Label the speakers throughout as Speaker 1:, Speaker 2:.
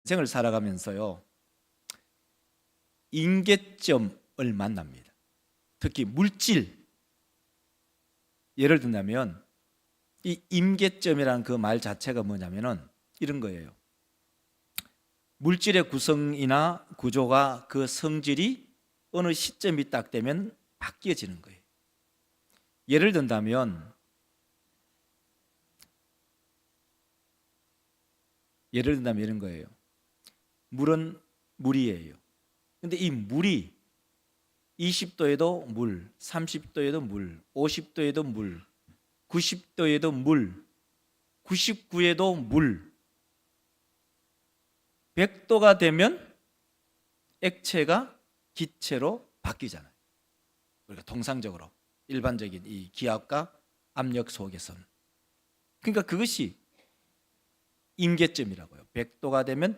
Speaker 1: 인생을 살아가면서요, 임계점을 만납니다. 특히 물질, 예를 든다면 이 임계점이라는 그 말 자체가 뭐냐면은 이런 거예요. 물질의 구성이나 구조가 그 성질이 어느 시점이 딱 되면 바뀌어지는 거예요. 예를 든다면 이런 거예요. 물은 물이에요. 근데 이 물이 20도에도 물, 30도에도 물, 50도에도 물, 90도에도 물, 99에도 물, 100도가 되면 액체가 기체로 바뀌잖아요. 우리가 통상적으로 일반적인 이 기압과 압력 속에서는. 그러니까 그것이 임계점이라고요. 100도가 되면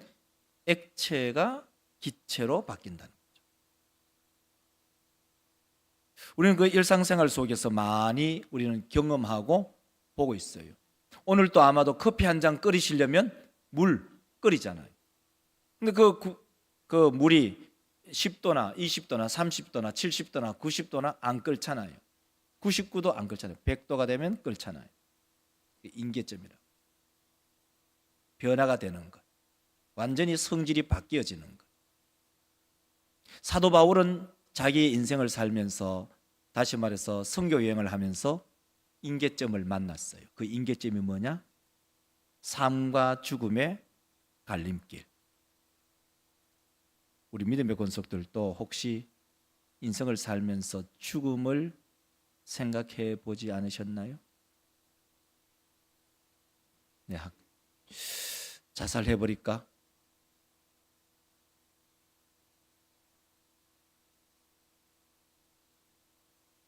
Speaker 1: 액체가 기체로 바뀐다는 거죠. 우리는 그 일상생활 속에서 많이 우리는 경험하고 보고 있어요. 오늘 또 아마도 커피 한 잔 끓이시려면 물 끓이잖아요. 근데 그 물이 10도나 20도나 30도나 70도나 90도나 안 끓잖아요. 99도 안 끓잖아요. 100도가 되면 끓잖아요. 임계점이라. 변화가 되는 것. 완전히 성질이 바뀌어지는 것. 사도 바울은 자기의 인생을 살면서, 다시 말해서 선교 여행을 하면서 임계점을 만났어요. 그 임계점이 뭐냐? 삶과 죽음의 갈림길. 우리 믿음의 권속들도 혹시 인생을 살면서 죽음을 생각해 보지 않으셨나요? 네, 자살해 버릴까?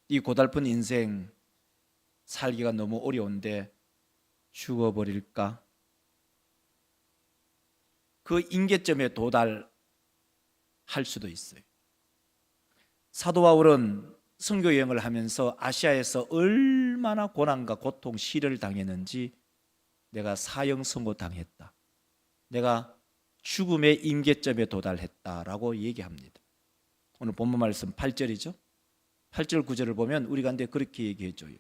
Speaker 1: 이 고달픈 인생 살기가 너무 어려운데 죽어버릴까? 그 임계점에 도달할 수도 있어요. 사도 바울은 선교 여행을 하면서 아시아에서 얼마나 고난과 고통, 시련을 당했는지, 내가 사형 선고 당했다, 내가 죽음의 임계점에 도달했다라고 얘기합니다. 오늘 본문 말씀 8절이죠. 8절 9절을 보면 우리 가운데 그렇게 얘기해줘요.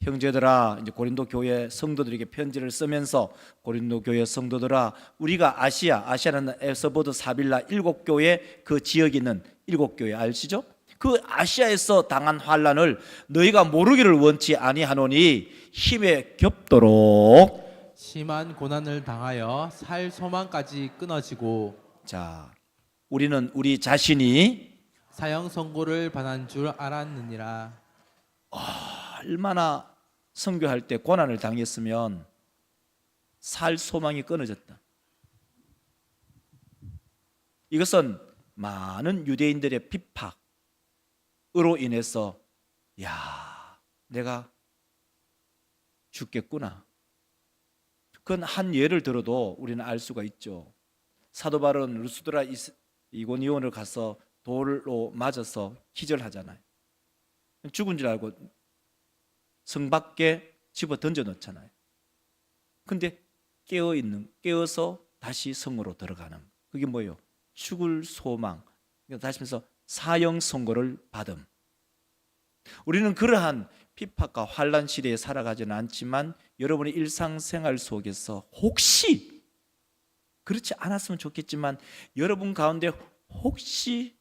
Speaker 1: 형제들아, 이제 고린도 교회 성도들에게 편지를 쓰면서, 고린도 교회 성도들아, 우리가 아시아는 에서보드 사빌라 7교회 그 지역에 있는 7교회 아시죠? 그 아시아에서 당한 환난을 너희가 모르기를 원치 아니하노니 힘에 겹도록
Speaker 2: 심한 고난을 당하여 살 소망까지 끊어지고,
Speaker 1: 자, 우리는 우리 자신이
Speaker 2: 사형 선고를 받은 줄 알았느니라.
Speaker 1: 얼마나 선교할 때 고난을 당했으면 살 소망이 끊어졌다. 이것은 많은 유대인들의 핍박으로 인해서, 야, 내가 죽겠구나. 그건 한 예를 들어도 우리는 알 수가 있죠. 사도 바울은 루스드라 이고니온을 가서 돌로 맞아서 기절하잖아요. 죽은 줄 알고 성 밖에 집어 던져 놓잖아요. 근데 깨어서 다시 성으로 들어가는, 그게 뭐예요? 죽을 소망. 다시 말해서 사형 선고를 받음. 우리는 그러한 핍박과 환난 시대에 살아가지는 않지만, 여러분의 일상생활 속에서 혹시 그렇지 않았으면 좋겠지만, 여러분 가운데 혹시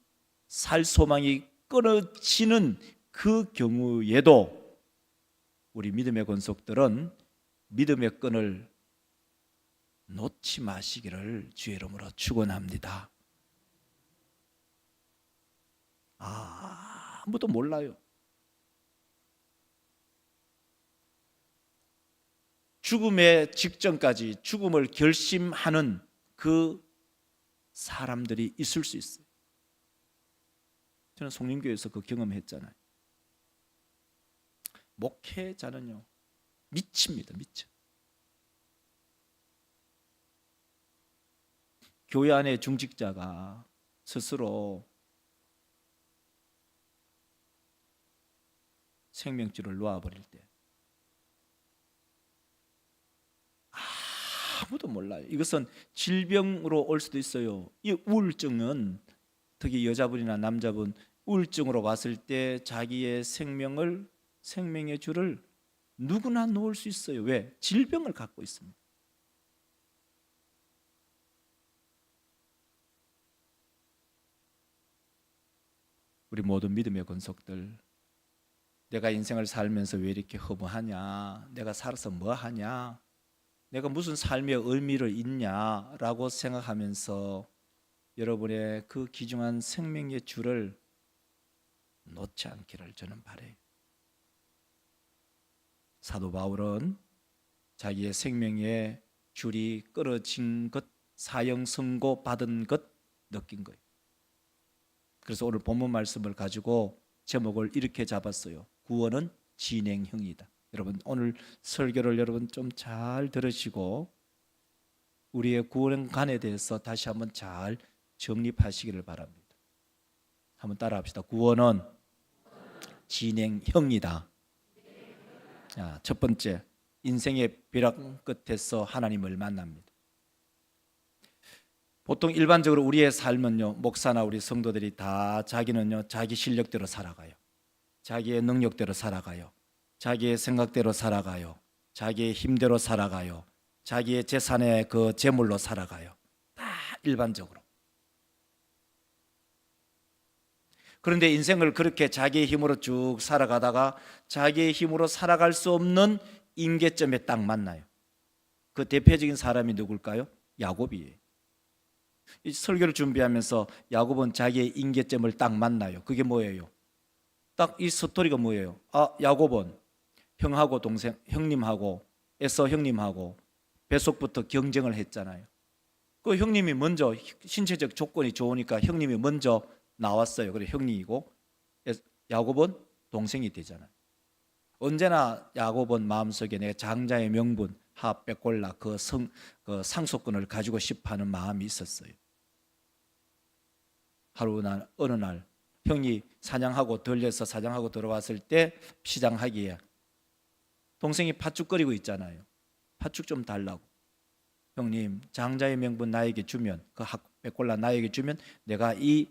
Speaker 1: 살 소망이 끊어지는 그 경우에도 우리 믿음의 권속들은 믿음의 끈을 놓지 마시기를 주의 이름으로 축원합니다. 아무도 몰라요. 죽음의 직전까지 죽음을 결심하는 그 사람들이 있을 수 있어요. 저는 송림교회에서 그 경험했잖아요. 목회자는요, 미칩니다. 미쳐. 교회 안에 중직자가 스스로 생명줄을 놓아버릴 때 아무도 몰라요. 이것은 질병으로 올 수도 있어요. 이 우울증은 특히 여자분이나 남자분 우울증으로 왔을 때 자기의 생명의 줄을 누구나 놓을 수 있어요. 왜? 질병을 갖고 있습니다. 우리 모든 믿음의 권속들, 내가 인생을 살면서 왜 이렇게 허무하냐, 내가 살아서 뭐 하냐, 내가 무슨 삶의 의미를 있냐라고 생각하면서 여러분의 그 귀중한 생명의 줄을 놓지 않기를 저는 바라요. 사도 바울은 자기의 생명의 줄이 끊어진 것, 사형 선고 받은 것 느낀 거예요. 그래서 오늘 본문 말씀을 가지고 제목을 이렇게 잡았어요. 구원은 진행형이다. 여러분 오늘 설교를 여러분 좀 잘 들으시고 우리의 구원관에 대해서 다시 한번 잘 정립하시기를 바랍니다. 한번 따라합시다. 구원은 진행형이다. 자, 첫 번째, 인생의 벼락 끝에서 하나님을 만납니다. 보통 일반적으로 우리의 삶은요, 목사나 우리 성도들이 다 자기는요, 자기 실력대로 살아가요. 자기의 능력대로 살아가요. 자기의 생각대로 살아가요. 자기의 힘대로 살아가요. 자기의 재산의 그 재물로 살아가요. 다 일반적으로. 그런데 인생을 그렇게 자기의 힘으로 쭉 살아가다가 자기의 힘으로 살아갈 수 없는 임계점에 딱 만나요. 그 대표적인 사람이 누굴까요? 야곱이에요. 이 설교를 준비하면서 야곱은 자기의 임계점을 딱 만나요. 그게 뭐예요? 딱 이 스토리가 뭐예요? 야곱은 형하고 동생, 형님하고 에서 형님하고 뱃속부터 경쟁을 했잖아요. 그 형님이 먼저 신체적 조건이 좋으니까 형님이 먼저 나왔어요. 그래 형님이고 야곱은 동생이 되잖아요. 언제나 야곱은 마음속에 내 장자의 명분 하 빼골라 그 상속권을 가지고 싶어하는 마음이 있었어요. 어느 날 형이 사냥하고 들려서 사냥하고 들어왔을 때 시장하기에 동생이 팥죽거리고 있잖아요. 팥죽 좀 달라고. 형님 장자의 명분 나에게 주면 그 빼골라 나에게 주면 내가 이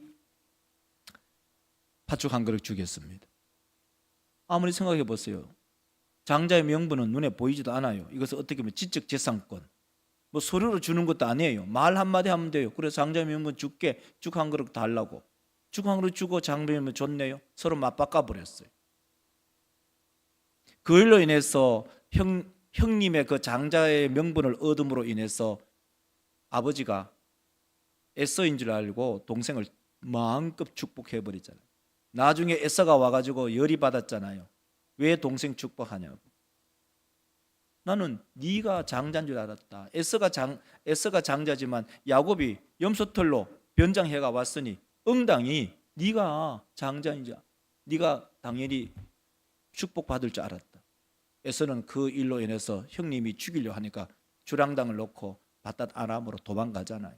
Speaker 1: 팥죽 한 그릇 주겠습니다. 아무리 생각해 보세요. 장자의 명분은 눈에 보이지도 않아요. 이것은 어떻게 보면 지적재산권. 뭐 서류로 주는 것도 아니에요. 말 한마디 하면 돼요. 그래서 장자의 명분 줄게. 죽 한 그릇 달라고. 죽 한 그릇 주고 장자의 명분 줬네요. 서로 맞바꿔 버렸어요. 그 일로 인해서 형님의 그 장자의 명분을 얻음으로 인해서 아버지가 에서인 줄 알고 동생을 마음껏 축복해 버리잖아요. 나중에 에서가 와가지고 열이 받았잖아요. 왜 동생 축복하냐고. 나는 네가 장자인 줄 알았다. 에서가 장자지만 야곱이 염소털로 변장해가 왔으니 응당히 네가 장자인 줄, 네가 당연히 축복받을 줄 알았다. 에서는 그 일로 인해서 형님이 죽이려 하니까 주량당을 놓고 바닷 아람으로 도망가잖아요.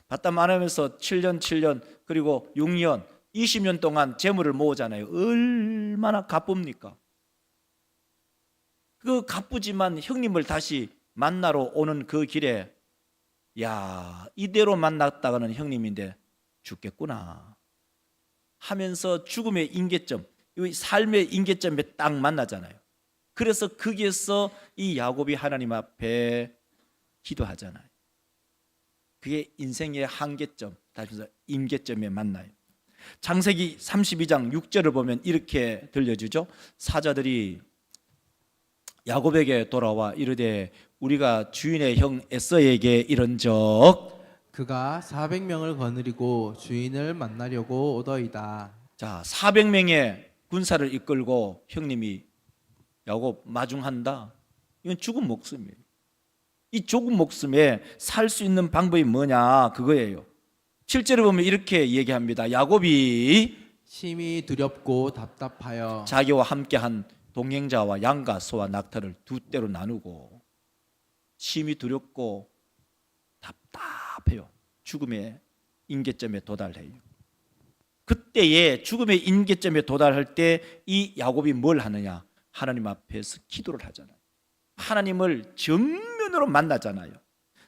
Speaker 1: 바닷 아람에서 7년 그리고 6년 20년 동안 재물을 모으잖아요. 얼마나 가쁩니까? 그 가쁘지만 형님을 다시 만나러 오는 그 길에 야 이대로 만났다가는 형님인데 죽겠구나 하면서 죽음의 임계점, 이 삶의 임계점에 딱 만나잖아요. 그래서 거기에서 이 야곱이 하나님 앞에 기도하잖아요. 그게 인생의 한계점, 다시 말해서 임계점에 만나요. 창세기 32장 6절을 보면 이렇게 들려주죠. 사자들이 야곱에게 돌아와 이르되 우리가 주인의 형 에서에게 이른적
Speaker 2: 그가 400명을 거느리고 주인을 만나려고 오더이다.
Speaker 1: 자 400명의 군사를 이끌고 형님이 야곱 마중한다. 이건 죽은 목숨이에요. 이 죽은 목숨에 살 수 있는 방법이 뭐냐 그거예요. 7절에 보면 이렇게 얘기합니다. 야곱이
Speaker 2: 심히 두렵고 답답하여
Speaker 1: 자기와 함께한 동행자와 양과 소와 낙타를 두 떼로 나누고 심히 두렵고 답답해요. 죽음의 임계점에 도달해요. 그때에 죽음의 임계점에 도달할 때 이 야곱이 뭘 하느냐? 하나님 앞에서 기도를 하잖아요. 하나님을 정면으로 만나잖아요.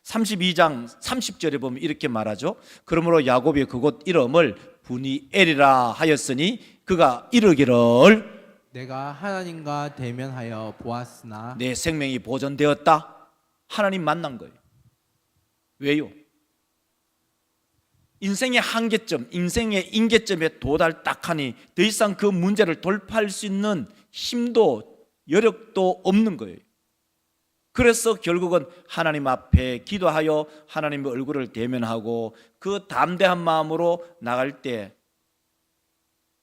Speaker 1: 32장 30절에 보면 이렇게 말하죠. 그러므로 야곱이 그곳 이름을 브니엘이라 하였으니 그가 이르기를
Speaker 2: 내가 하나님과 대면하여 보았으나
Speaker 1: 내 생명이 보존되었다. 하나님 만난 거예요. 왜요? 인생의 한계점, 인생의 임계점에 도달 딱 하니 더 이상 그 문제를 돌파할 수 있는 힘도 여력도 없는 거예요. 그래서 결국은 하나님 앞에 기도하여 하나님의 얼굴을 대면하고 그 담대한 마음으로 나갈 때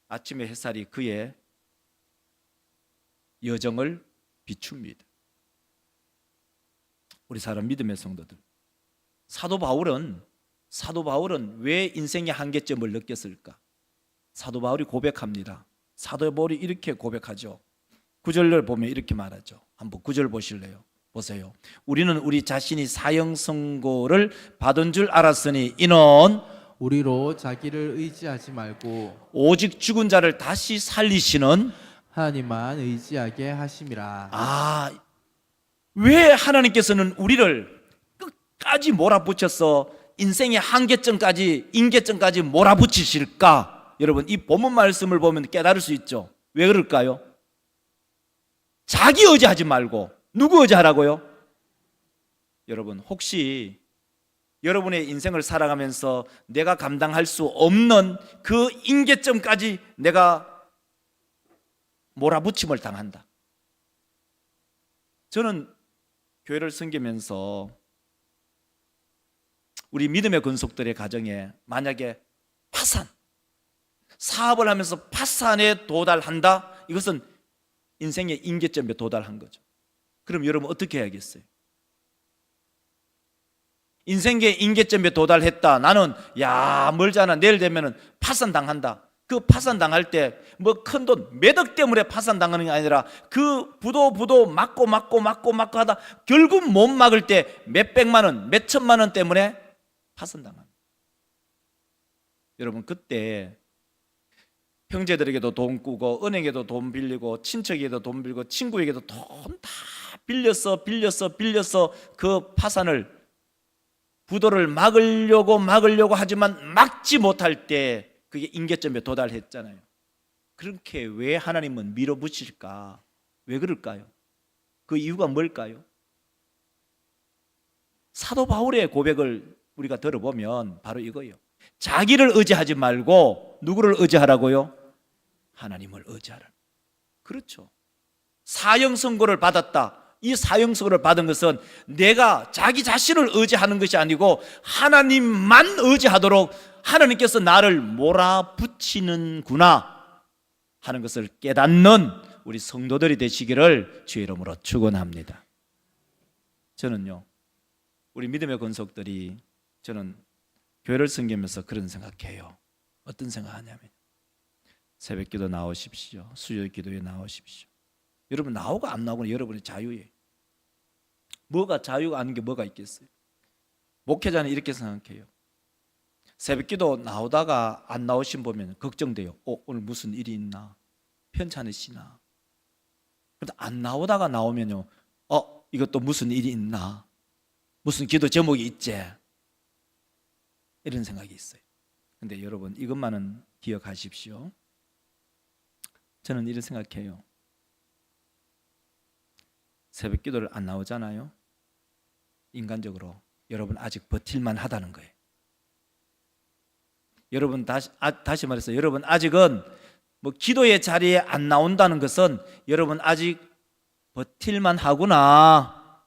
Speaker 1: 아침의 햇살이 그의 여정을 비춥니다. 우리 사람 믿음의 성도들, 사도 바울은 왜 인생의 한계점을 느꼈을까? 사도 바울이 고백합니다. 사도 바울이 이렇게 고백하죠. 9절을 보면 이렇게 말하죠. 한번 9절 보실래요? 보세요. 우리는 우리 자신이 사형 선고를 받은 줄 알았으니 이는
Speaker 2: 우리로 자기를 의지하지 말고
Speaker 1: 오직 죽은 자를 다시 살리시는
Speaker 2: 하나님만 의지하게 하심이라.
Speaker 1: 왜 하나님께서는 우리를 끝까지 몰아붙여서 인생의 한계점까지 임계점까지 몰아붙이실까? 여러분, 이 본문 말씀을 보면 깨달을 수 있죠. 왜 그럴까요? 자기 의지하지 말고 누구 의지하라고요? 여러분, 혹시 여러분의 인생을 살아가면서 내가 감당할 수 없는 그 임계점까지 내가 몰아붙임을 당한다. 저는 교회를 섬기면서 우리 믿음의 권속들의 가정에 만약에 사업을 하면서 파산에 도달한다? 이것은 인생의 임계점에 도달한 거죠. 그럼 여러분 어떻게 해야겠어요? 인생의 임계점에 도달했다. 나는 멀잖아. 내일 되면은 파산당한다. 그 파산당할 때 뭐 큰 돈 몇 억 때문에 파산당하는 게 아니라 그 부도 막고 하다 결국 못 막을 때 몇백만 원, 몇천만 원 때문에 파산당합니다. 여러분, 그때 형제들에게도 돈 꾸고 은행에도 돈 빌리고 친척에게도 돈 빌리고 친구에게도 돈 다 빌려서 그 파산을 부도를 막으려고 하지만 막지 못할 때 그게 임계점에 도달했잖아요. 그렇게 왜 하나님은 밀어붙일까? 왜 그럴까요? 그 이유가 뭘까요? 사도 바울의 고백을 우리가 들어보면 바로 이거예요. 자기를 의지하지 말고 누구를 의지하라고요? 하나님을 의지하라. 그렇죠. 사형 선고를 받았다. 이 사형 선고를 받은 것은 내가 자기 자신을 의지하는 것이 아니고 하나님만 의지하도록 하나님께서 나를 몰아붙이는구나 하는 것을 깨닫는 우리 성도들이 되시기를 주의 이름으로 축원합니다. 저는요, 우리 믿음의 권속들이 저는 교회를 섬기면서 그런 생각해요. 어떤 생각하냐면 새벽기도 나오십시오. 수요일기도에 나오십시오. 여러분 나오고 안 나오고는 여러분의 자유예요. 뭐가 자유가 아닌 게 뭐가 있겠어요? 목회자는 이렇게 생각해요. 새벽기도 나오다가 안 나오신 보면 걱정돼요. 오늘 무슨 일이 있나? 편찮으시나? 그런데 안 나오다가 나오면요, 이것도 무슨 일이 있나? 무슨 기도 제목이 있지? 이런 생각이 있어요. 근데 여러분 이것만은 기억하십시오. 저는 이런 생각해요. 새벽 기도를 안 나오잖아요. 인간적으로 여러분 아직 버틸만 하다는 거예요. 여러분 다시 말해서 여러분 아직은 뭐 기도의 자리에 안 나온다는 것은 여러분 아직 버틸만 하구나.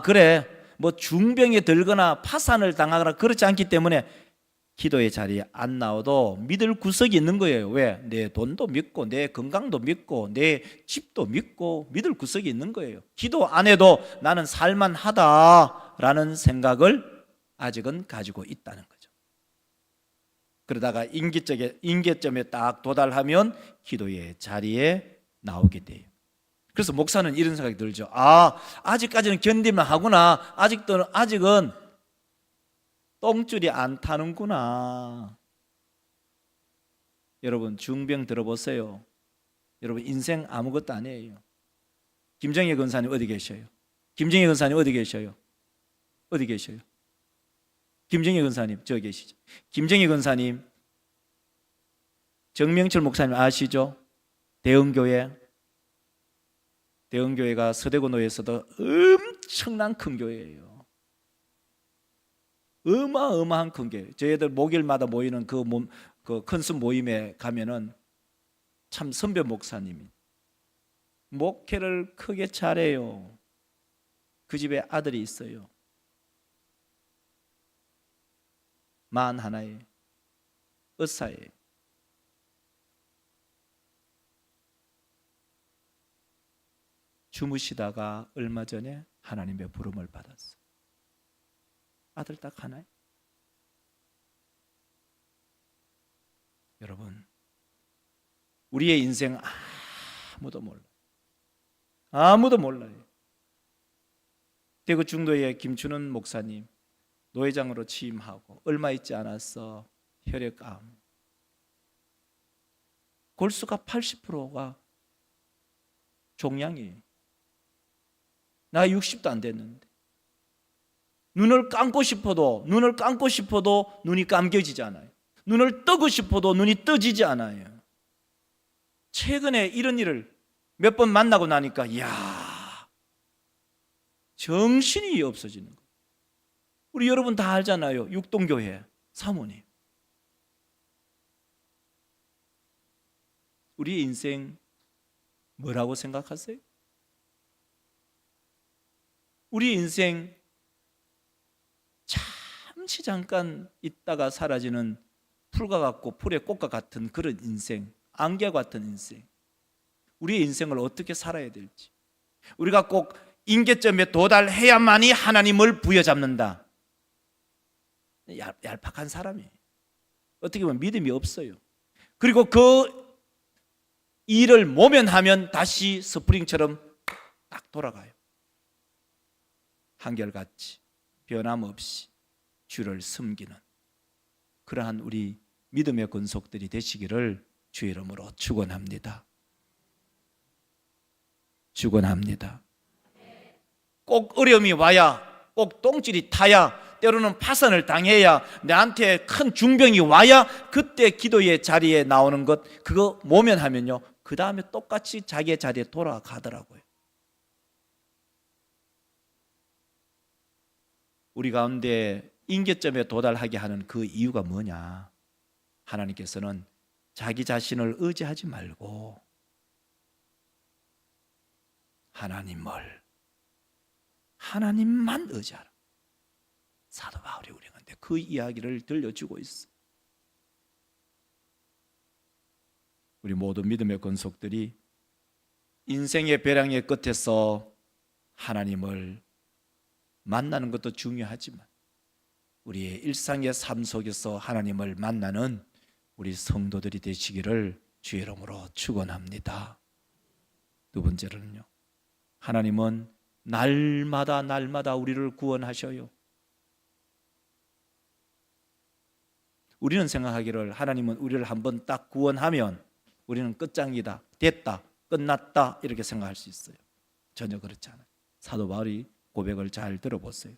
Speaker 1: 그래. 뭐 중병에 들거나 파산을 당하거나 그렇지 않기 때문에 기도의 자리에 안 나와도 믿을 구석이 있는 거예요. 왜? 내 돈도 믿고 내 건강도 믿고 내 집도 믿고 믿을 구석이 있는 거예요. 기도 안 해도 나는 살만하다라는 생각을 아직은 가지고 있다는 거죠. 그러다가 임계점에 딱 도달하면 기도의 자리에 나오게 돼요. 그래서 목사는 이런 생각이 들죠. 아직까지는 견디면 하구나. 아직은 똥줄이 안 타는구나. 여러분 중병 들어보세요. 여러분 인생 아무것도 아니에요. 김정희 권사님 어디 계셔요? 김정희 권사님 어디 계셔요? 어디 계셔요? 김정희 권사님 저기 계시죠? 김정희 권사님, 정명철 목사님 아시죠? 대흥교회가 서대구노에서도 엄청난 큰 교회예요. 어마어마한 큰 교회. 저희들 목요일마다 모이는 그 큰수 모임에 가면은 참 선배 목사님이 목회를 크게 잘해요. 그 집에 아들이 있어요. 만 하나에 의사예요. 주무시다가 얼마 전에 하나님의 부름을 받았어요. 아들 딱 하나예요. 여러분, 우리의 인생 아무도 몰라요. 아무도 몰라요. 대구 중도의 김춘원 목사님 노회장으로 취임하고 얼마 있지 않았어 혈액암, 골수가 80%가 종양이에요. 나 60도 안 됐는데 눈을 감고 싶어도 눈이 감겨지지 않아요. 눈을 뜨고 싶어도 눈이 떠지지 않아요. 최근에 이런 일을 몇 번 만나고 나니까 이야, 정신이 없어지는 거예요. 우리 여러분 다 알잖아요. 육동교회 사모님. 우리의 인생 뭐라고 생각하세요? 우리 인생 잠시 잠깐 있다가 사라지는 풀과 같고 풀의 꽃과 같은 그런 인생, 안개 같은 인생. 우리의 인생을 어떻게 살아야 될지, 우리가 꼭 임계점에 도달해야만이 하나님을 부여잡는다. 얄팍한 사람이에요. 어떻게 보면 믿음이 없어요. 그리고 그 일을 모면하면 다시 스프링처럼 딱 돌아가요. 한결같이 변함없이 주를 섬기는 그러한 우리 믿음의 권속들이 되시기를 주의 이름으로 축원합니다. 축원합니다. 꼭 어려움이 와야, 꼭 똥줄이 타야, 때로는 파산을 당해야, 내한테 큰 중병이 와야 그때 기도의 자리에 나오는 것, 그거 모면하면요, 그 다음에 똑같이 자기의 자리에 돌아가더라고요. 우리 가운데 임계점에 도달하게 하는 그 이유가 뭐냐? 하나님께서는 자기 자신을 의지하지 말고 하나님만 의지하라. 사도 바울이 우리한테 그 이야기를 들려주고 있어. 우리 모두 믿음의 권속들이 인생의 배량의 끝에서 하나님을 만나는 것도 중요하지만 우리의 일상의 삶 속에서 하나님을 만나는 우리 성도들이 되시기를 주의 이름으로 축원합니다. 두 번째로는요, 하나님은 날마다 우리를 구원하셔요. 우리는 생각하기를 하나님은 우리를 한번 딱 구원하면 우리는 끝장이다, 됐다, 끝났다 이렇게 생각할 수 있어요. 전혀 그렇지 않아요. 사도 바울이 고백을 잘 들어보세요.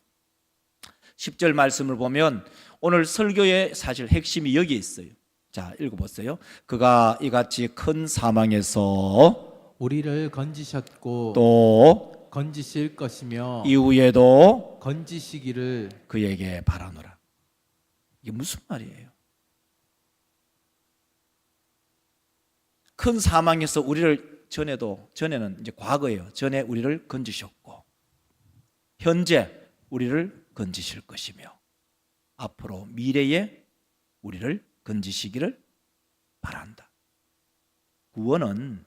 Speaker 1: 10절 말씀을 보면 오늘 설교의 사실 핵심이 여기 있어요. 자, 읽어보세요. 그가 이같이 큰 사망에서
Speaker 2: 우리를 건지셨고
Speaker 1: 또
Speaker 2: 건지실 것이며
Speaker 1: 이후에도
Speaker 2: 건지시기를
Speaker 1: 그에게 바라노라. 이게 무슨 말이에요? 큰 사망에서 우리를 전에는 이제 과거예요. 전에 우리를 건지셨고 현재 우리를 건지실 것이며 앞으로 미래에 우리를 건지시기를 바란다. 구원은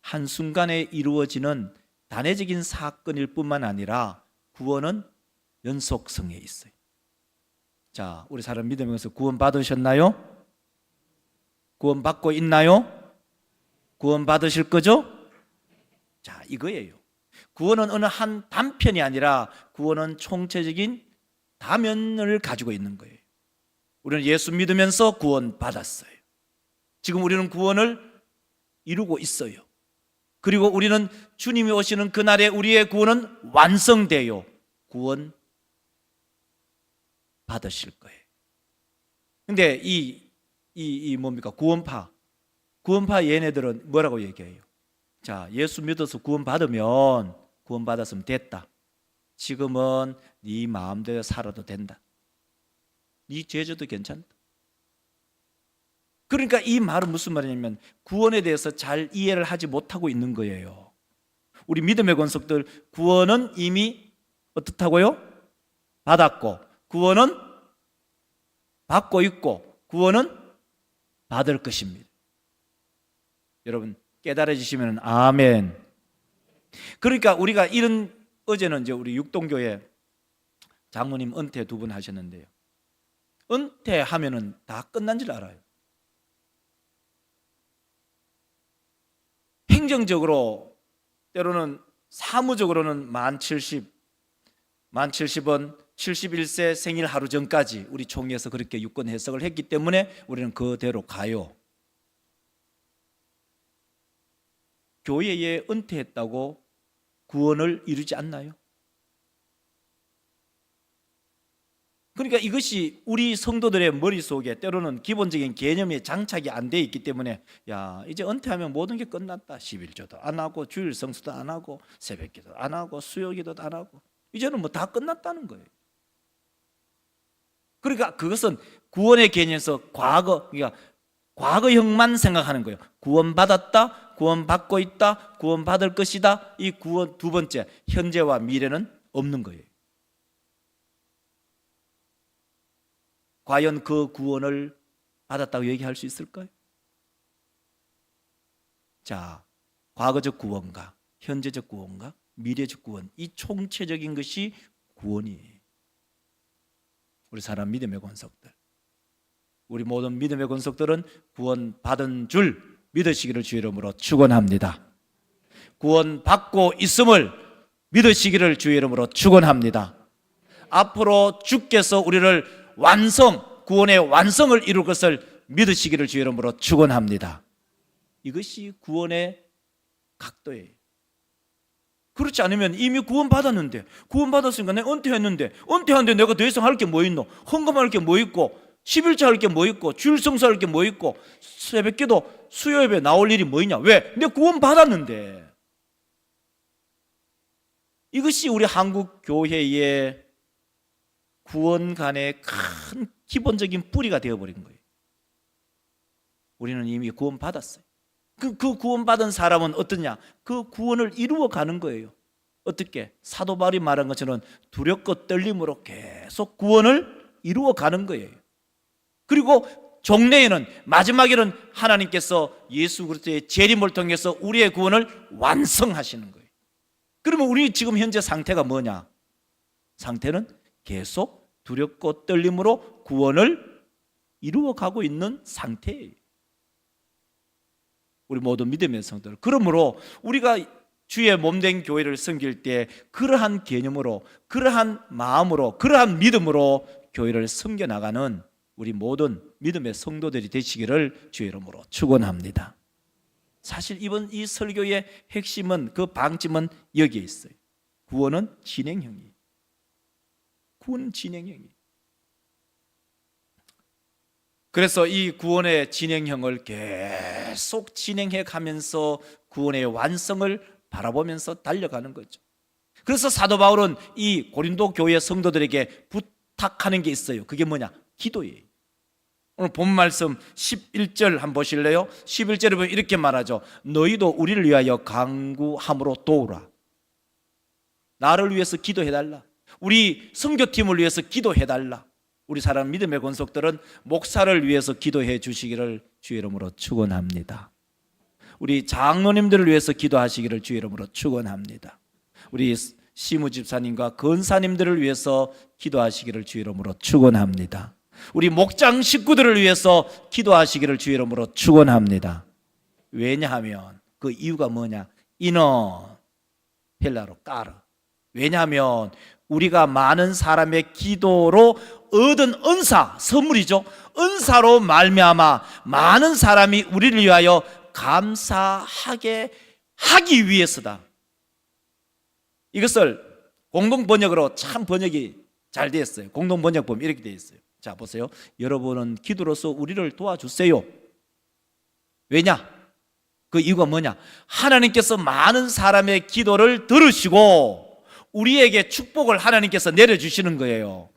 Speaker 1: 한순간에 이루어지는 단회적인 사건일 뿐만 아니라 구원은 연속성에 있어요. 자, 우리 사람 믿으면서 구원 받으셨나요? 구원 받고 있나요? 구원 받으실 거죠? 자, 이거예요. 구원은 어느 한 단편이 아니라 구원은 총체적인 다면을 가지고 있는 거예요. 우리는 예수 믿으면서 구원 받았어요. 지금 우리는 구원을 이루고 있어요. 그리고 우리는 주님이 오시는 그날에 우리의 구원은 완성돼요. 구원 받으실 거예요. 근데 이 뭡니까? 구원파 얘네들은 뭐라고 얘기해요? 자, 예수 믿어서 구원받았으면 됐다. 지금은 네 마음대로 살아도 된다. 네 죄져도 괜찮다. 그러니까 이 말은 무슨 말이냐면 구원에 대해서 잘 이해를 하지 못하고 있는 거예요. 우리 믿음의 권속들, 구원은 이미 어떻다고요? 받았고, 구원은 받고 있고, 구원은 받을 것입니다. 여러분 깨달아지시면 아멘. 그러니까 우리가 어제는 이제 우리 육동교회 장로님 은퇴 2분 하셨는데요. 은퇴하면은 다 끝난 줄 알아요. 행정적으로 때로는 사무적으로는 만 70은 71세 생일 하루 전까지 우리 총회에서 그렇게 유권 해석을 했기 때문에 우리는 그대로 가요. 교회에 은퇴했다고 구원을 이루지 않나요? 그러니까 이것이 우리 성도들의 머릿속에 때로는 기본적인 개념이 장착이 안 돼 있기 때문에 야, 이제 은퇴하면 모든 게 끝났다. 11조도 안 하고 주일 성수도 안 하고 새벽기도 안 하고 수요기도도 안 하고 이제는 뭐 다 끝났다는 거예요. 그러니까 그것은 구원의 개념에서 그러니까 과거형만 생각하는 거예요. 구원받았다, 구원받고 있다, 구원받을 것이다. 이 구원 두 번째, 현재와 미래는 없는 거예요. 과연 그 구원을 받았다고 얘기할 수 있을까요? 자, 과거적 구원과 현재적 구원과 미래적 구원, 이 총체적인 것이 구원이에요. 우리 사람 믿음의 권속들, 우리 모든 믿음의 권속들은 구원받은 줄 믿으시기를 주의 이름으로 축원합니다. 구원받고 있음을 믿으시기를 주의 이름으로 축원합니다. 앞으로 주께서 우리를 구원의 완성을 이룰 것을 믿으시기를 주의 이름으로 축원합니다. 이것이 구원의 각도예요. 그렇지 않으면 이미 구원받았으니까 내가 은퇴했는데 내가 더 이상 할 게 뭐 있노? 헌금할 게 뭐 있고, 11조 할 게 뭐 있고, 주일 성수 할 게 뭐 있고, 새벽기도 수요 예배 나올 일이 뭐 있냐? 왜? 내가 구원받았는데. 이것이 우리 한국 교회의 구원간의 큰 기본적인 뿌리가 되어버린 거예요. 우리는 이미 구원받았어요. 그 구원받은 사람은 어떠냐? 그 구원을 이루어 가는 거예요. 어떻게? 사도 바울이 말한 것처럼 두렵고 떨림으로 계속 구원을 이루어 가는 거예요. 그리고 종래에는, 마지막에는 하나님께서 예수 그리스도의 재림을 통해서 우리의 구원을 완성하시는 거예요. 그러면 우리 지금 현재 상태가 뭐냐? 상태는 계속 두렵고 떨림으로 구원을 이루어 가고 있는 상태예요. 우리 모두 믿음의 성도들, 그러므로 우리가 주의 몸된 교회를 섬길 때 그러한 개념으로, 그러한 마음으로, 그러한 믿음으로 교회를 섬겨나가는 우리 모든 믿음의 성도들이 되시기를 주의 이름으로 축원합니다. 사실 이번 이 설교의 핵심은, 그 방점은 여기에 있어요. 구원은 진행형이에요. 구원은 진행형이에요. 그래서 이 구원의 진행형을 계속 진행해 가면서 구원의 완성을 바라보면서 달려가는 거죠. 그래서 사도 바울은 이 고린도 교회 성도들에게 부탁하는 게 있어요. 그게 뭐냐? 기도예요. 오늘 본 말씀 11절 한번 보실래요? 11절에 보면 이렇게 말하죠. 너희도 우리를 위하여 간구함으로 도우라. 나를 위해서 기도해달라. 우리 선교팀을 위해서 기도해달라. 우리 사람 믿음의 권속들은 목사를 위해서 기도해 주시기를 주의 이름으로 축원합니다. 우리 장로님들을 위해서 기도하시기를 주의 이름으로 축원합니다. 우리 시무 집사님과 권사님들을 위해서 기도하시기를 주의 이름으로 축원합니다. 우리 목장 식구들을 위해서 기도하시기를 주의 이름으로 축원합니다. 왜냐하면 그 이유가 뭐냐? 이너 헬라로 까르. 왜냐하면 우리가 많은 사람의 기도로 얻은 은사, 선물이죠. 은사로 말미암아 많은 사람이 우리를 위하여 감사하게 하기 위해서다. 이것을 공동 번역으로 참 번역이 잘 되어 있어요. 공동 번역 보면 이렇게 되어 있어요. 자, 보세요. 여러분은 기도로서 우리를 도와주세요. 왜냐? 그 이유가 뭐냐? 하나님께서 많은 사람의 기도를 들으시고 우리에게 축복을 하나님께서 내려주시는 거예요.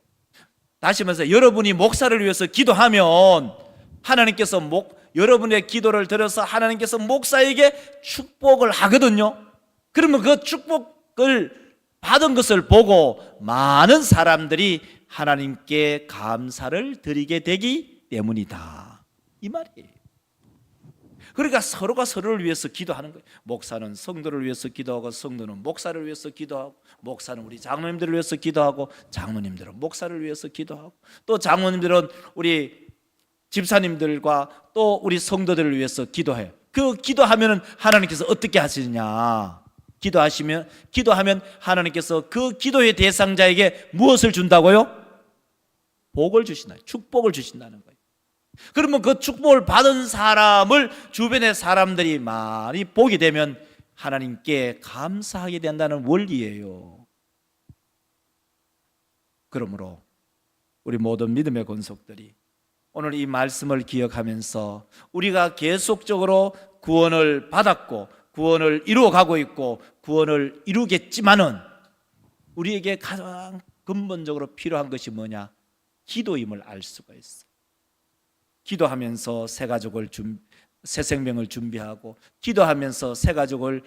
Speaker 1: 다시 말해서 여러분이 목사를 위해서 기도하면 하나님께서 여러분의 기도를 들어서 하나님께서 목사에게 축복을 하거든요. 그러면 그 축복을 받은 것을 보고 많은 사람들이 하나님께 감사를 드리게 되기 때문이다, 이 말이에요. 그러니까 서로가 서로를 위해서 기도하는 거예요. 목사는 성도를 위해서 기도하고, 성도는 목사를 위해서 기도하고, 목사는 우리 장로님들을 위해서 기도하고, 장로님들은 목사를 위해서 기도하고, 또 장로님들은 우리 집사님들과 또 우리 성도들을 위해서 기도해요. 그 기도하면 하나님께서 어떻게 하시느냐? 기도하면 하나님께서 그 기도의 대상자에게 무엇을 준다고요? 복을 주신다, 축복을 주신다는 거예요. 그러면 그 축복을 받은 사람을 주변의 사람들이 많이 보게 되면 하나님께 감사하게 된다는 원리예요. 그러므로 우리 모든 믿음의 권속들이 오늘 이 말씀을 기억하면서 우리가 계속적으로 구원을 받았고 구원을 이루어가고 있고 구원을 이루겠지만은 우리에게 가장 근본적으로 필요한 것이 뭐냐? 기도임을 알 수가 있어. 기도하면서 새 생명을 준비하고, 기도하면서 새 가족을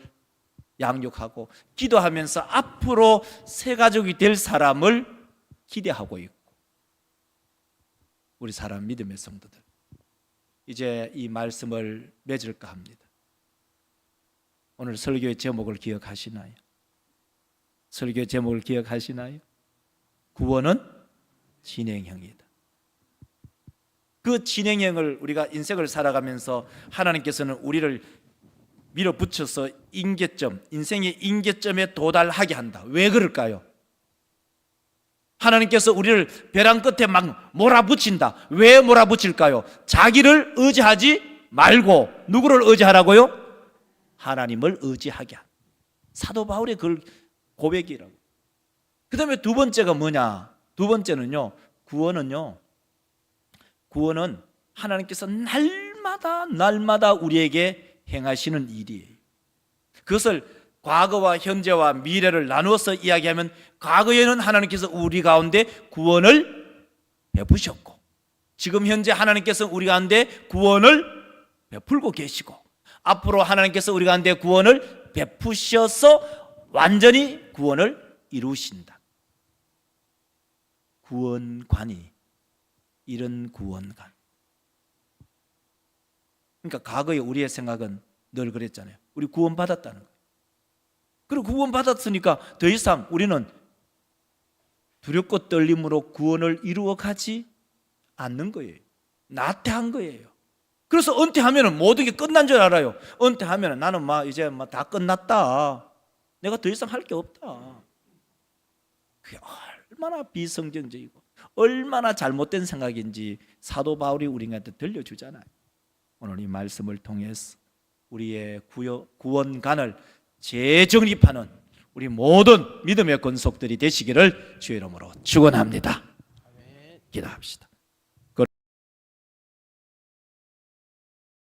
Speaker 1: 양육하고, 기도하면서 앞으로 새 가족이 될 사람을 기대하고 있고, 우리 사람 믿음의 성도들 이제 이 말씀을 맺을까 합니다. 오늘 설교의 제목을 기억하시나요? 설교의 제목을 기억하시나요? 구원은 진행형이다. 그 진행형을 우리가 인생을 살아가면서 하나님께서는 우리를 밀어붙여서 인생의 임계점에 도달하게 한다. 왜 그럴까요? 하나님께서 우리를 벼랑 끝에 막 몰아붙인다. 왜 몰아붙일까요? 자기를 의지하지 말고 누구를 의지하라고요? 하나님을 의지하게 한다. 사도 바울의 그 고백이라고. 그 다음에 두 번째가 뭐냐? 두 번째는요, 구원은 하나님께서 날마다 우리에게 행하시는 일이에요. 그것을 과거와 현재와 미래를 나누어서 이야기하면, 과거에는 하나님께서 우리 가운데 구원을 베푸셨고, 지금 현재 하나님께서 우리 가운데 구원을 베풀고 계시고, 앞으로 하나님께서 우리 가운데 구원을 베푸셔서 완전히 구원을 이루신다. 구원관이 이런 구원관. 그러니까 과거에 우리의 생각은 늘 그랬잖아요. 우리 구원받았다는 거예요. 그리고 구원받았으니까 더 이상 우리는 두렵고 떨림으로 구원을 이루어가지 않는 거예요. 나태한 거예요. 그래서 은퇴하면 모든 게 끝난 줄 알아요. 은퇴하면 나는 이제 다 끝났다. 내가 더 이상 할 게 없다. 그게 얼마나 비성경적이고 얼마나 잘못된 생각인지 사도 바울이 우리한테 들려주잖아요. 오늘 이 말씀을 통해서 우리의 구원관을 재정립하는 우리 모든 믿음의 권속들이 되시기를 주의 이름으로 축원합니다. 기도합시다.